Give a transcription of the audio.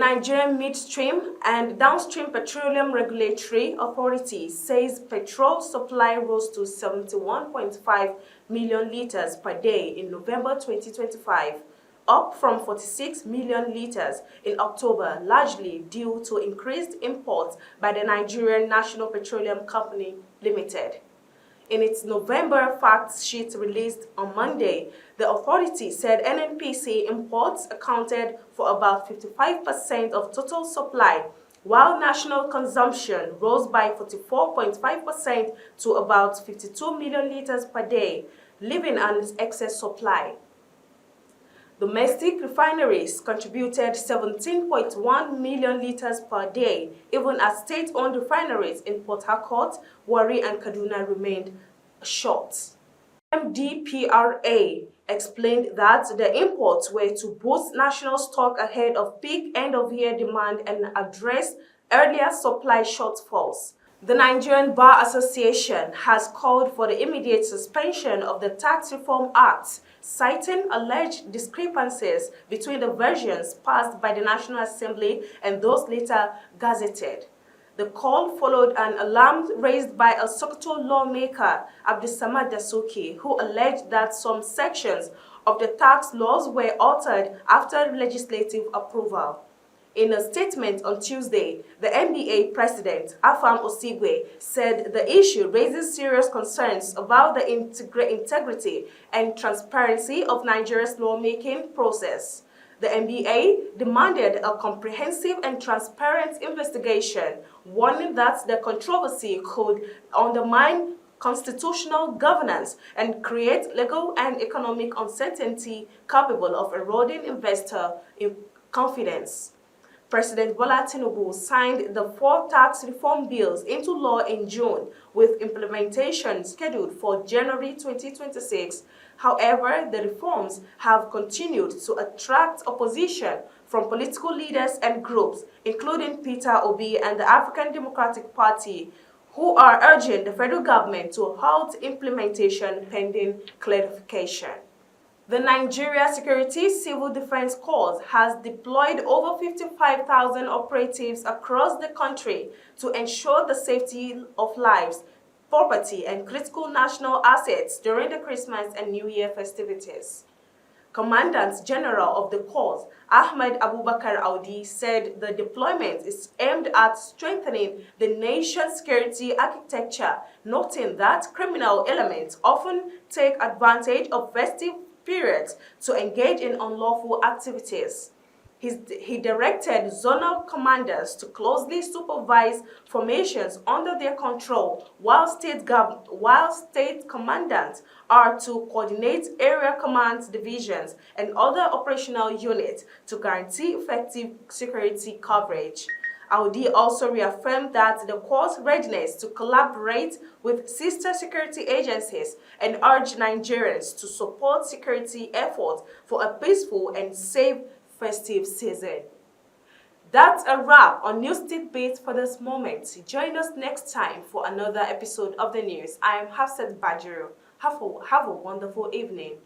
Nigerian Midstream and Downstream Petroleum Regulatory Authority says petrol supply rose to 71.5 million liters per day in November 2025, up from 46 million liters in October, largely due to increased imports by the Nigerian National Petroleum Company Limited. In its November fact sheet released on Monday, the authority said NNPC imports accounted for about 55% of total supply, while national consumption rose by 44.5% to about 52 million liters per day, leaving an excess supply. Domestic refineries contributed 17.1 million liters per day, even as state-owned refineries in Port Harcourt, Warri, and Kaduna remained short. MDPRA explained that the imports were to boost national stock ahead of peak end-of-year demand and address earlier supply shortfalls. The Nigerian Bar Association has called for the immediate suspension of the Tax Reform Act, citing alleged discrepancies between the versions passed by the National Assembly and those later gazetted. The call followed an alarm raised by a Sokoto lawmaker, Abdulsamad Dasuki, who alleged that some sections of the tax laws were altered after legislative approval. In a statement on Tuesday, the NBA president, Afam Osigwe, said the issue raises serious concerns about the integrity and transparency of Nigeria's lawmaking process. The NBA demanded a comprehensive and transparent investigation, warning that the controversy could undermine constitutional governance and create legal and economic uncertainty capable of eroding investor confidence. President Bola Tinubu signed the 4 tax reform bills into law in June, with implementation scheduled for January 2026. However, the reforms have continued to attract opposition from political leaders and groups, including Peter Obi and the African Democratic Party, who are urging the federal government to halt implementation pending clarification. The Nigeria Security Civil Defense Corps has deployed over 55,000 operatives across the country to ensure the safety of lives, property, and critical national assets during the Christmas and New Year festivities. Commandant General of the Corps, Ahmed Abubakar Audi, said the deployment is aimed at strengthening the nation's security architecture, noting that criminal elements often take advantage of festive periods to engage in unlawful activities. He directed zonal commanders to closely supervise formations under their control, while state commandants are to coordinate area command divisions and other operational units to guarantee effective security coverage. Audi also reaffirmed that the Corps' readiness to collaborate with sister security agencies and urged Nigerians to support security efforts for a peaceful and safe festive season. That's a wrap on News TIT-BIT for this moment. Join us next time for another episode of the news. I am Hafsat Bajiru. Have a wonderful evening.